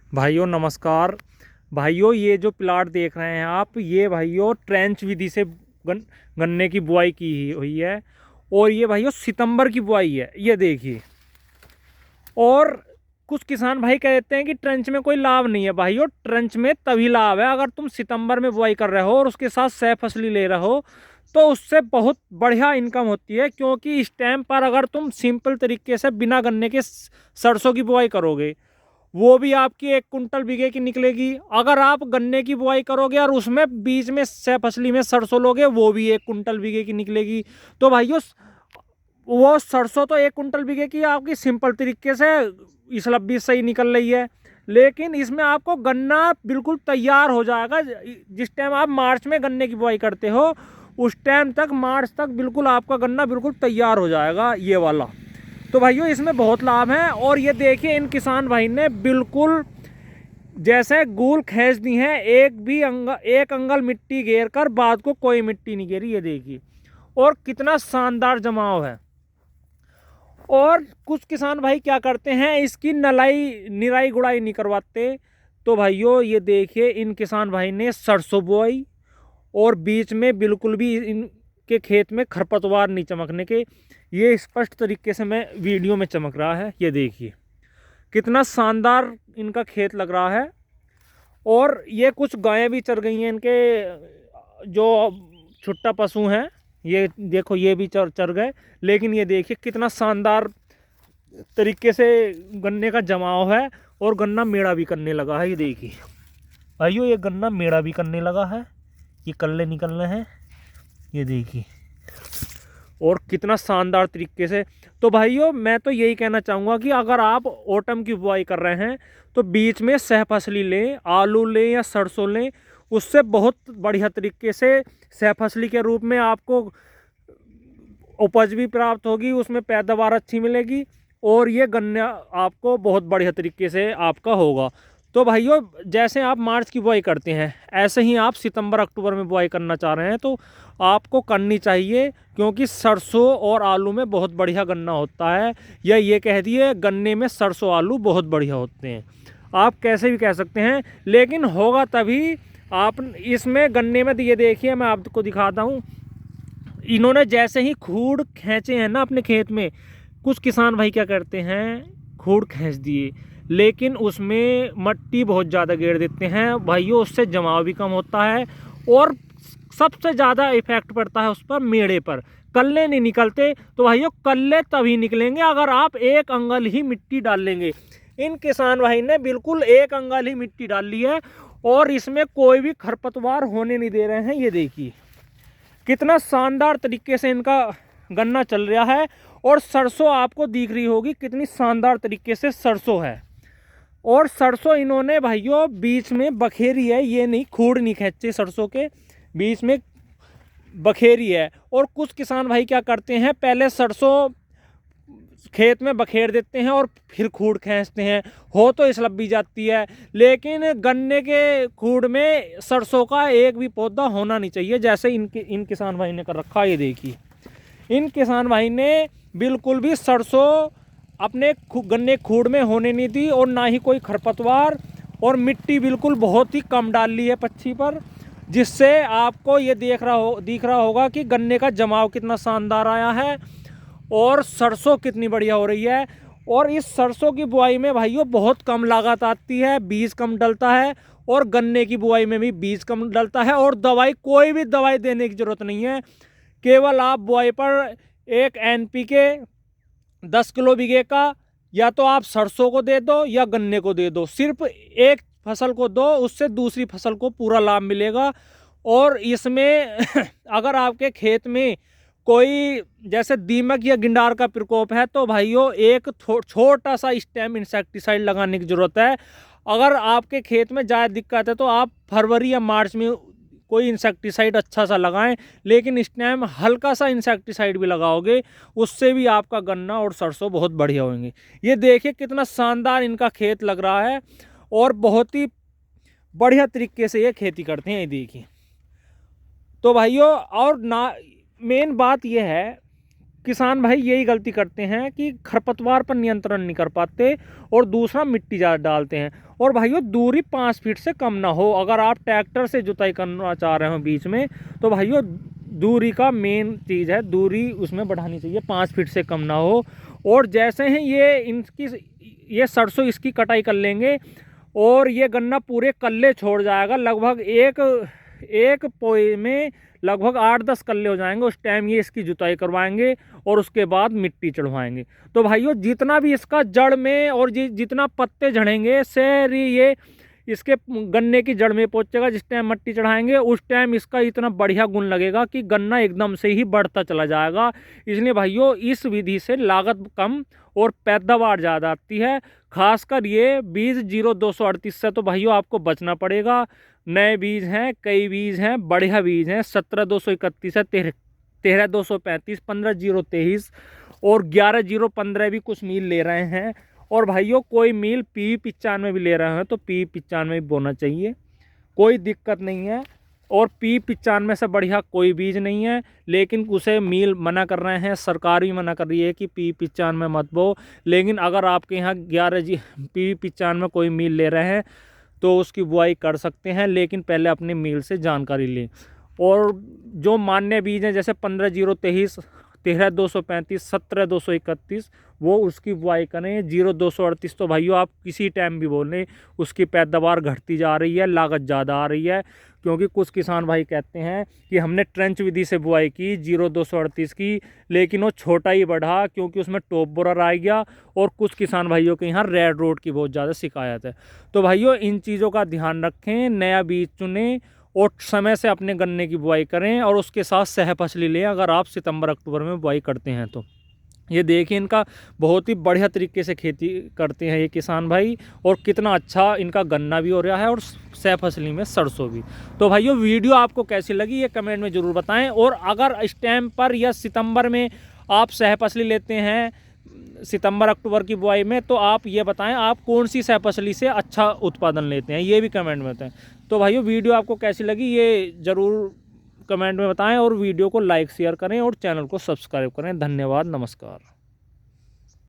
भाइयों नमस्कार। भाइयों ये जो प्लाट देख रहे हैं आप, ये भाइयों ट्रेंच विधि से गन्ने की बुआई की हुई है। और ये भाइयों सितंबर की बुआई है, ये देखिए। और कुछ किसान भाई कहते हैं कि ट्रेंच में कोई लाभ नहीं है। भाइयों ट्रेंच में तभी लाभ है अगर तुम सितंबर में बुआई कर रहे हो और उसके साथ सह फसली ले रहे हो, तो उससे बहुत बढ़िया इनकम होती है। क्योंकि इस टाइम पर अगर तुम सिंपल तरीके से बिना गन्ने के सरसों की बुआई करोगे, वो भी आपकी 1 कुंटल बीघे की निकलेगी। अगर आप गन्ने की बुआई करोगे और उसमें बीच में सह फसली में सरसों लोगे, वो भी 1 कुंटल बीघे की निकलेगी। तो भाइयों वो सरसों तो 1 कुंटल बीघे की आपकी सिंपल तरीके से इस लब्बी सही निकल रही है, लेकिन इसमें आपको गन्ना बिल्कुल तैयार हो जाएगा। जिस टाइम आप मार्च में गन्ने की बुआई करते हो, उस टाइम तक मार्च तक बिल्कुल आपका गन्ना बिल्कुल तैयार हो जाएगा, ये वाला। तो भाइयों इसमें बहुत लाभ है। और ये देखिए इन किसान भाई ने बिल्कुल जैसे गूल खींच दी है, एक अंगल मिट्टी घेर कर, बाद को कोई मिट्टी नहीं घेरी, ये देखिए। और कितना शानदार जमाव है। और कुछ किसान भाई क्या करते हैं, इसकी निराई गुड़ाई नहीं करवाते। तो भाइयों ये देखिए इन किसान भाई ने सरसों बोई और बीच में बिल्कुल भी इनके खेत में खरपतवार नहीं चमकने के, ये स्पष्ट तरीके से मैं वीडियो में चमक रहा है। ये देखिए कितना शानदार इनका खेत लग रहा है। और ये कुछ गायें भी चर गई हैं इनके, जो छुट्टा पशु हैं, ये देखो ये भी चर गए। लेकिन ये देखिए कितना शानदार तरीके से गन्ने का जमाव है। और गन्ना मेड़ा भी करने लगा है, ये देखिए भाइयों, ये गन्ना मेड़ा भी करने लगा है, ये कल्ले निकल रहे हैं, ये देखिए। और कितना शानदार तरीके से। तो भाइयों मैं तो यही कहना चाहूँगा कि अगर आप ओटम की बुआई कर रहे हैं तो बीच में सह फसली लें, आलू लें या सरसों लें, उससे बहुत बढ़िया तरीके से सह फसली के रूप में आपको उपज भी प्राप्त होगी, उसमें पैदावार अच्छी मिलेगी और ये गन्ना आपको बहुत बढ़िया तरीके से आपका होगा। तो भाइयों जैसे आप मार्च की बुआई करते हैं, ऐसे ही आप सितंबर अक्टूबर में बुआई करना चाह रहे हैं तो आपको करनी चाहिए। क्योंकि सरसों और आलू में बहुत बढ़िया गन्ना होता है, या ये कह दिए गन्ने में सरसों आलू बहुत बढ़िया होते हैं। आप कैसे भी कह सकते हैं, लेकिन होगा तभी। आप इसमें गन्ने में ये देखिए, मैं आपको दिखाता हूँ। इन्होंने जैसे ही खूड़ खींचे हैं ना अपने खेत में, कुछ किसान भाई क्या करते हैं, खूड़ खींच दिए लेकिन उसमें मट्टी बहुत ज़्यादा गेर देते हैं। भाइयों उससे जमाव भी कम होता है और सबसे ज़्यादा इफेक्ट पड़ता है उस पर, मेड़े पर। कल्ले नहीं निकलते। तो भाइयों कल्ले तभी निकलेंगे अगर आप 1 अंगल ही मिट्टी डाल लेंगे। इन किसान भाई ने बिल्कुल 1 अंगल ही मिट्टी डाल ली है और इसमें कोई भी खरपतवार होने नहीं दे रहे हैं। ये देखिए कितना शानदार तरीके से इनका गन्ना चल रहा है। और सरसों आपको दिख रही होगी कितनी शानदार तरीके से सरसों है। और सरसों इन्होंने भाइयों बीच में बखेरी है, ये नहीं खूड़ नहीं खींचे, सरसों के बीच में बखेरी है। और कुछ किसान भाई क्या करते हैं, पहले सरसों खेत में बखेर देते हैं और फिर खूड़ खींचते हैं, हो तो इस लब्बी जाती है। लेकिन गन्ने के खूड़ में सरसों का एक भी पौधा होना नहीं चाहिए, जैसे इन किसान भाई ने कर रखा है। ये देखिए इन किसान भाई ने बिल्कुल भी सरसों अपने गन्ने खूड़ में होने नहीं दी और ना ही कोई खरपतवार। और मिट्टी बिल्कुल बहुत ही कम डाल ली है पच्छी पर, जिससे आपको ये दिख रहा होगा कि गन्ने का जमाव कितना शानदार आया है और सरसों कितनी बढ़िया हो रही है। और इस सरसों की बुआई में भाइयों बहुत कम लागत आती है, बीज कम डलता है। और गन्ने की बुआई में भी बीज कम डलता है और दवाई, कोई भी दवाई देने की ज़रूरत नहीं है। केवल आप बुआई पर एक NPK 10 किलो बीघे का या तो आप सरसों को दे दो या गन्ने को दे दो। सिर्फ एक फसल को दो, उससे दूसरी फसल को पूरा लाभ मिलेगा। और इसमें अगर आपके खेत में कोई जैसे दीमक या गिंडार का प्रकोप है तो भाइयों एक छोटा सा स्टेम इंसेक्टिसाइड लगाने की ज़रूरत है। अगर आपके खेत में ज़्यादा दिक्कत है तो आप फरवरी या मार्च में कोई इंसेक्टिसाइड अच्छा सा लगाएं। लेकिन इस टाइम हल्का सा इंसेक्टिसाइड भी लगाओगे, उससे भी आपका गन्ना और सरसों बहुत बढ़िया होंगे। ये देखिए कितना शानदार इनका खेत लग रहा है और बहुत ही बढ़िया तरीके से ये खेती करते हैं, ये देखिए। तो भाइयों और ना मेन बात ये है, किसान भाई यही गलती करते हैं कि खरपतवार पर नियंत्रण नहीं कर पाते और दूसरा मिट्टी ज़्यादा डालते हैं। और भाइयों दूरी 5 फीट से कम ना हो। अगर आप ट्रैक्टर से जुताई करना चाह रहे हो बीच में, तो भाइयों दूरी का मेन चीज़ है, दूरी उसमें बढ़ानी चाहिए, 5 फीट से कम ना हो। और जैसे ही ये सरसों इसकी कटाई कर लेंगे और ये गन्ना पूरे कल्ले छोड़ जाएगा, लगभग एक पोए में लगभग 8-10 कल्ले हो जाएंगे, उस टाइम ये इसकी जुताई करवाएंगे और उसके बाद मिट्टी चढ़वाएंगे। तो भाइयों जितना भी इसका जड़ में और जितना पत्ते झड़ेंगे सारी ये इसके गन्ने की जड़ में पहुंचेगा। जिस टाइम मिट्टी चढ़ाएंगे उस टाइम इसका इतना बढ़िया गुण लगेगा कि गन्ना एकदम से ही बढ़ता चला जाएगा। इसलिए भाइयों इस विधि से लागत कम और पैदावार ज़्यादा आती है। खासकर ये बीज 0238 से तो भाइयों आपको बचना पड़ेगा। नए बीज हैं, कई बीज हैं, बढ़िया बीज हैं। 17231 है, 13235, 15023 और 11015 भी कुछ मील ले रहे हैं। और भाइयों कोई मील P95 भी ले रहे हैं तो P95 भी बोना चाहिए, कोई दिक्कत नहीं है। और P95 से बढ़िया कोई बीज नहीं है, लेकिन उसे मील मना कर रहे हैं, सरकार भी मना कर रही है कि P95 मत बो। लेकिन अगर आपके यहाँ 11 P95 कोई मील ले रहे हैं तो उसकी बुआई कर सकते हैं, लेकिन पहले अपने मील से जानकारी लें। और जो मान्य बीज हैं जैसे 15023, 13235, 17231 वो उसकी बुआई करें। 0238 तो भाइयों आप किसी टाइम भी बोलें, उसकी पैदावार घटती जा रही है, लागत ज़्यादा आ रही है। क्योंकि कुछ किसान भाई कहते हैं कि हमने ट्रेंच विधि से बुआई की 0238 की, लेकिन वो छोटा ही बढ़ा क्योंकि उसमें टॉप बोरर आ गया। और कुछ किसान भाइयों के यहाँ रेड रोड की बहुत ज़्यादा शिकायत है। तो भाइयों इन चीज़ों का ध्यान रखें, नया बीज चुनें और समय से अपने गन्ने की बुआई करें और उसके साथ सह फसली लें अगर आप सितंबर अक्टूबर में बुआई करते हैं तो। ये देखिए इनका बहुत ही बढ़िया तरीके से खेती करते हैं ये किसान भाई, और कितना अच्छा इनका गन्ना भी हो रहा है और सह फसली में सरसों भी। तो भाइयों वीडियो आपको कैसी लगी ये कमेंट में ज़रूर बताएं। और अगर इस टाइम पर या सितंबर में आप सह फसली लेते हैं सितंबर अक्टूबर की बुआई में, तो आप ये बताएं आप कौन सी सह फसली से अच्छा उत्पादन लेते हैं, ये भी कमेंट में बताएं। तो भाइयों वीडियो आपको कैसी लगी ये ज़रूर कमेंट में बताएं और वीडियो को लाइक शेयर करें और चैनल को सब्सक्राइब करें। धन्यवाद, नमस्कार।